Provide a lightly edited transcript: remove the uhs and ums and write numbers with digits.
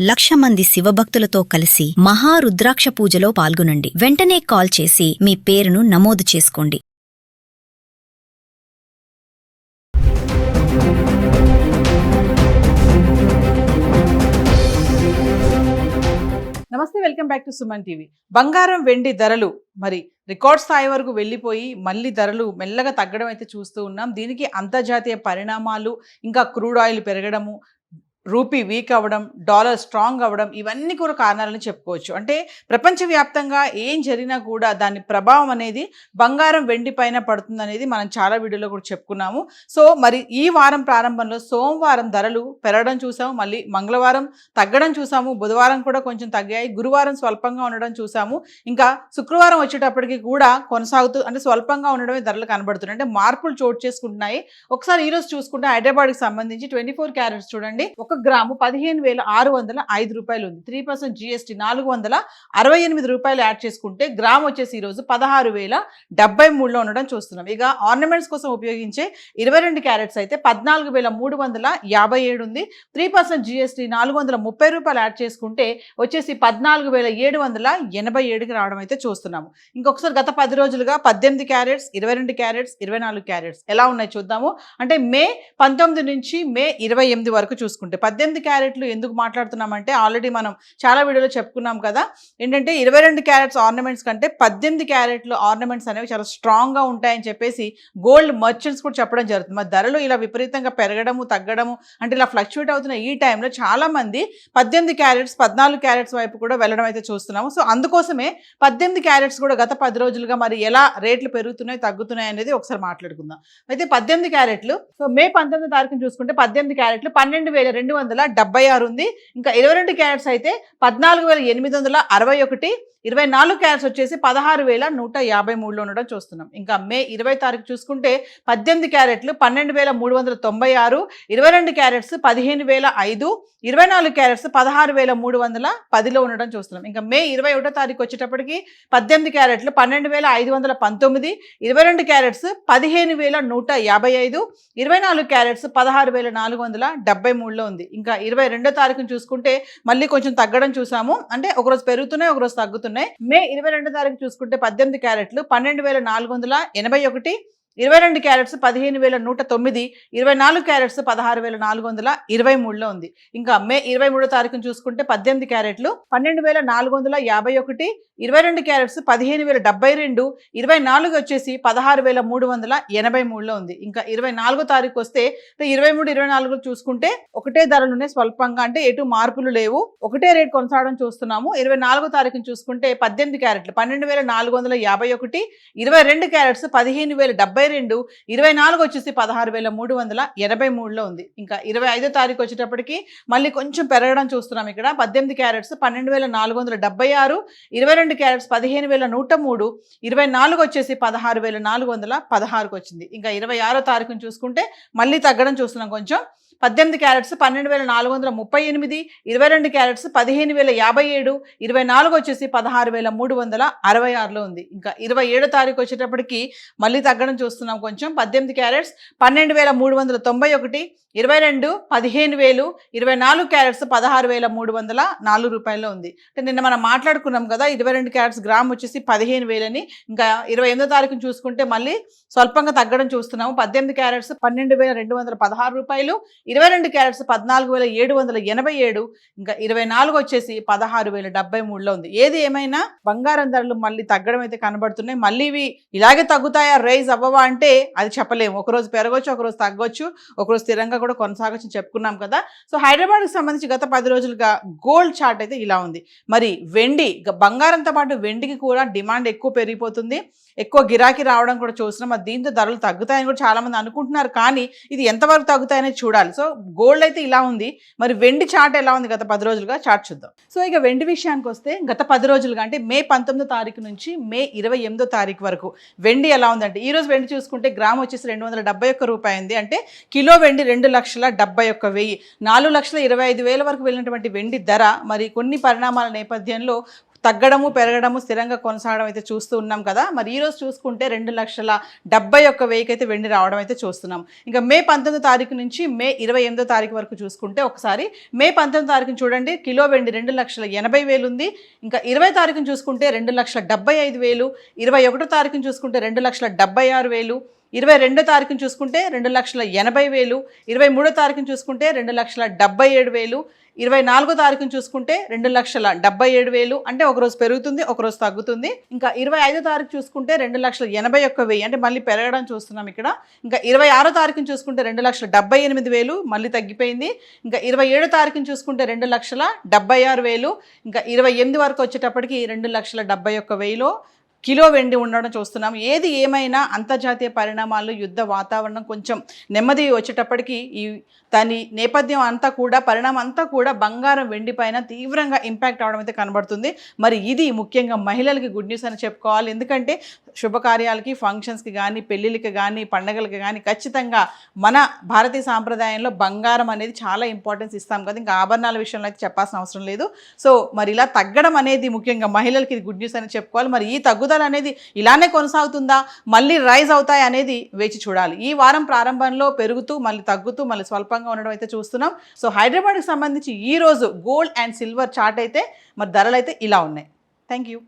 1,00,000 మంది శివభక్తులతో కలిసి మహారుద్రాక్ష పూజలో పాల్గొనండి. వెంటనే కాల్ చేసి మీ పేరును నమోదు చేసుకోండి. నమస్తే, welcome back to Suman TV. బంగారం వెండి ధరలు మరి రికార్డ్ స్థాయి వరకు వెళ్ళిపోయి మళ్ళీ ధరలు మెల్లగా తగ్గడం అయితే చూస్తూ ఉన్నాం. దీనికి అంతర్జాతీయ పరిణామాలు, ఇంకా క్రూడ్ ఆయిల్ పెరగడము, రూపీ వీక్ అవ్వడం, డాలర్ స్ట్రాంగ్ అవ్వడం, ఇవన్నీ కూడా కారణాలని చెప్పుకోవచ్చు. అంటే ప్రపంచవ్యాప్తంగా ఏం జరిగినా కూడా దాని ప్రభావం అనేది బంగారం వెండి పైన పడుతుంది అనేది మనం చాలా వీడియోలో కూడా చెప్పుకున్నాము. సో మరి ఈ వారం ప్రారంభంలో సోమవారం ధరలు పెరగడం చూసాము, మళ్ళీ మంగళవారం తగ్గడం చూసాము, బుధవారం కూడా కొంచెం తగ్గాయి, గురువారం స్వల్పంగా ఉండడం చూసాము, ఇంకా శుక్రవారం వచ్చేటప్పటికి కూడా కొనసాగుతూ అంటే స్వల్పంగా ఉండడమే ధరలు కనబడుతున్నాయి. అంటే మార్పులు చోటు చేసుకుంటున్నాయి. ఒకసారి ఈ రోజు చూసుకుంటే హైదరాబాద్కి సంబంధించి 24 క్యారెట్స్ చూడండి, 1 గ్రాము 15,605 రూపాయలు ఉంది. 3% GST 468 రూపాయలు యాడ్ చేసుకుంటే గ్రామ్ వచ్చేసి ఈరోజు 16,073లో ఉండడం చూస్తున్నాం. ఇక ఆర్నమెంట్స్ కోసం ఉపయోగించే 22 క్యారెట్స్ అయితే 14,357 ఉంది. 3% GST 430 రూపాయలు యాడ్ చేసుకుంటే వచ్చేసి 14,787కి రావడం అయితే చూస్తున్నాము. ఇంకొకసారి గత 10 రోజులుగా 18 క్యారెట్స్, 22 క్యారెట్స్, 24 క్యారెట్స్ ఎలా ఉన్నాయి చూద్దాము. అంటే మే 19 నుంచి మే 28 వరకు చూసుకుంటే 18 క్యారెట్లు ఎందుకు మాట్లాడుతున్నామంటే ఆల్రెడీ మనం చాలా వీడియోలో చెప్పుకున్నాం కదా. ఏంటంటే 22 క్యారెట్స్ ఆర్నమెంట్స్ కంటే 18 క్యారెట్లు ఆర్నమెంట్స్ అనేవి చాలా స్ట్రాంగ్గా ఉంటాయని చెప్పేసి గోల్డ్ మర్చెంట్స్ కూడా చెప్పడం జరుగుతుంది. మరి ధరలు ఇలా విపరీతంగా పెరగడము తగ్గడము అంటే ఇలా ఫ్లక్చువేట్ అవుతున్న ఈ టైంలో చాలా మంది 18 క్యారెట్స్ 14 క్యారెట్స్ వైపు కూడా వెళ్ళడం అయితే చూస్తున్నాము. సో అందుకోసమే 18 క్యారెట్స్ కూడా గత 10 రోజులుగా మరి ఎలా రేట్లు పెరుగుతున్నాయి తగ్గుతున్నాయి అనేది ఒకసారి మాట్లాడుకుందాం. అయితే 18 క్యారెట్లు సో మే 19 తారీఖున చూసుకుంటే 18 క్యారెట్లు 12,276 ఉంది. ఇంకా 22 క్యారెట్స్ అయితే 14,861, 24 క్యారెట్స్ వచ్చేసి 16,153లో ఉండడం చూస్తున్నాం. ఇంకా మే 20 తారీఖు చూసుకుంటే 18 క్యారెట్లు 12,396, 22 క్యారెట్స్ 15,005, 24 క్యారెట్స్ 16,310లో ఉండడం చూస్తున్నాం. ఇంకా మే 21 తారీఖు వచ్చేటప్పటికి 18 క్యారెట్లు 12,519, 22 క్యారెట్స్ 15,155, 24 క్యారెట్స్ 16,473లో ఉంది. ఇంకా 22 తారీఖును చూసుకుంటే మళ్ళీ కొంచెం తగ్గడం చూసాము. అంటే ఒకరోజు పెరుగుతున్నాయి, ఒకరోజు తగ్గుతున్నాయి. మే 22 తారీఖు చూసుకుంటే 18 క్యారెట్లు 12,481, 22 క్యారెట్స్ 15,109, 24 క్యారెట్స్ 16,423లో ఉంది. ఇంకా మే 23 తారీఖును చూసుకుంటే 18 క్యారెట్లు 12,451, 22 క్యారెట్స్ 15,072, 24 వచ్చేసి 16,383లో ఉంది. ఇంకా 24 తారీఖు వస్తే 23, 24 చూసుకుంటే ఒకటే ధరలునే స్వల్పంగా అంటే ఎటు మార్పులు లేవు, ఒకటే రేట్ కొనసాగడం చూస్తున్నాము. 24 తారీఖును చూసుకుంటే 18 క్యారెట్లు 12,451, 22 క్యారెట్స్ 15,072, 24 వచ్చేసి 16,383లో ఉంది. ఇంకా 25 తారీఖు వచ్చేటప్పటికి మళ్ళీ కొంచెం పెరగడం చూస్తున్నాం. ఇక్కడ 18 క్యారెట్స్ 12,476, 22 క్యారెట్స్ 15,103, 24 వచ్చేసి 16,416కు వచ్చింది. ఇంకా 26 తారీఖును చూసుకుంటే మళ్ళీ తగ్గడం చూస్తున్నాం కొంచెం. 18 క్యారెట్స్ 12,438, 22 క్యారెట్స్ 15,057, 24 వచ్చేసి 16,366లో ఉంది. ఇంకా 27 తారీఖు వచ్చేటప్పటికి మళ్ళీ తగ్గడం చూస్తున్నాం కొంచెం. 18 క్యారెట్స్ 12,391, 22 15,000, 24 క్యారెట్స్ 16,304 రూపాయల్లో ఉంది. అంటే నిన్న మనం మాట్లాడుకున్నాం కదా 22 క్యారెట్స్ గ్రామ్ వచ్చేసి 15,000 అని. ఇంకా 28 తారీఖును చూసుకుంటే మళ్ళీ స్వల్పంగా తగ్గడం చూస్తున్నాము. 18 క్యారెట్స్ 12,216 రూపాయలు, 22 క్యారెట్స్ 14,787, ఇంకా 24 వచ్చేసి 16,073లో ఉంది. ఏది ఏమైనా బంగారం ధరలు మళ్ళీ తగ్గడం అయితే కనబడుతున్నాయి. మళ్ళీ ఇవి ఇలాగే తగ్గుతాయా, రైజ్ అవ్వవా అంటే అది చెప్పలేము. ఒకరోజు పెరగొచ్చు, ఒకరోజు తగ్గొచ్చు, ఒకరోజు స్థిరంగా కూడా కొనసాగొచ్చు చెప్పుకున్నాం కదా. సో హైదరాబాద్కి సంబంధించి గత 10 రోజులుగా గోల్డ్ చార్ట్ అయితే ఇలా ఉంది. మరి వెండి బంగారంతో పాటు వెండికి కూడా డిమాండ్ ఎక్కువ పెరిగిపోతుంది, ఎక్కువ గిరాకీ రావడం కూడా చూస్తున్నాం. మరి దీంతో ధరలు తగ్గుతాయని కూడా చాలా మంది అనుకుంటున్నారు, కానీ ఇది ఎంతవరకు తగ్గుతాయని చూడాలి. సో గోల్డ్ అయితే ఇలా ఉంది. మరి వెండి చార్ట్ ఎలా ఉంది గత 10 రోజులుగా చార్ట్ చూద్దాం. సో ఇక వెండి విషయానికి వస్తే గత 10 రోజులుగా అంటే మే 19 తారీఖు నుంచి మే 28 తారీఖు వరకు వెండి ఎలా ఉందంటే ఈ రోజు వెండి చూసుకుంటే గ్రామ్ వచ్చేసి 271 రూపాయి ఉంది. అంటే కిలో వెండి 2,71,000, 4,25,000 వరకు వెళ్ళినటువంటి వెండి ధర మరి కొన్ని పరిణామాల నేపథ్యంలో తగ్గడము పెరగడము స్థిరంగా కొనసాగడం అయితే చూస్తూ ఉన్నాం కదా. మరి ఈ రోజు చూసుకుంటే 2,71,000 అయితే వెండి రావడం అయితే చూస్తున్నాం. ఇంకా మే 19వ తారీఖు నుంచి మే 28వ తారీఖు వరకు చూసుకుంటే ఒకసారి మే 19వ తారీఖున చూడండి కిలో వెండి 2,80,000 ఉంది. ఇంకా 20వ తారీఖున చూసుకుంటే 2,75,000, 21వ తారీఖున చూసుకుంటే 2,76,000, 22వ తారీఖున చూసుకుంటే 2,80,000, 23వ తారీఖున చూసుకుంటే 2,77,000, 24వ తారీఖున చూసుకుంటే 2,77,000. అంటే ఒకరోజు పెరుగుతుంది, ఒకరోజు తగ్గుతుంది. ఇంకా 25వ తారీఖు చూసుకుంటే 2,81,000, అంటే మళ్ళీ పెరగడం చూస్తున్నాం ఇక్కడ. ఇంకా 26వ తారీఖున చూసుకుంటే 2,78,000, మళ్ళీ తగ్గిపోయింది. ఇంకా 27వ తారీఖున చూసుకుంటే 2,76,000, ఇంకా 28 వరకు వచ్చేటప్పటికి 2,71,000 కిలో వెండి ఉండడం చూస్తున్నాం. ఏది ఏమైనా అంతర్జాతీయ పరిణామాలు, యుద్ధ వాతావరణం కొంచెం నెమ్మది వచ్చేటప్పటికి దాని నేపథ్యం అంతా కూడా, పరిణామం అంతా కూడా బంగారం వెండి పైన తీవ్రంగా ఇంపాక్ట్ అవడం అయితే కనబడుతుంది. మరి ఇది ముఖ్యంగా మహిళలకి గుడ్ న్యూస్ అని చెప్పుకోవాలి. ఎందుకంటే శుభకార్యాలకి, ఫంక్షన్స్కి కానీ, పెళ్ళిళ్ళకి కానీ, పండగలకి కానీ ఖచ్చితంగా మన భారతీయ సాంప్రదాయంలో బంగారం అనేది చాలా ఇంపార్టెన్స్ ఇస్తాం కదా. ఇంకా ఆభరణాల విషయంలో అయితే చెప్పాల్సిన అవసరం లేదు. సో మరి ఇలా తగ్గడం అనేది ముఖ్యంగా మహిళలకి ఇది గుడ్ న్యూస్ అని చెప్పుకోవాలి. మరి ఈ తగ్గుదల అనేది ఇలానే కొనసాగుతుందా, మళ్ళీ రైజ్ అవుతాయి అనేది వేచి చూడాలి. ఈ వారం ప్రారంభంలో పెరుగుతూ మళ్ళీ తగ్గుతూ మళ్ళీ స్వల్పంగా ఉండడం అయితే చూస్తున్నాం. సో హైదరాబాద్కి సంబంధించి ఈ రోజు గోల్డ్ అండ్ సిల్వర్ చార్ట్ అయితే మరి ధరలు అయితే ఇలా ఉన్నాయి. Thank you.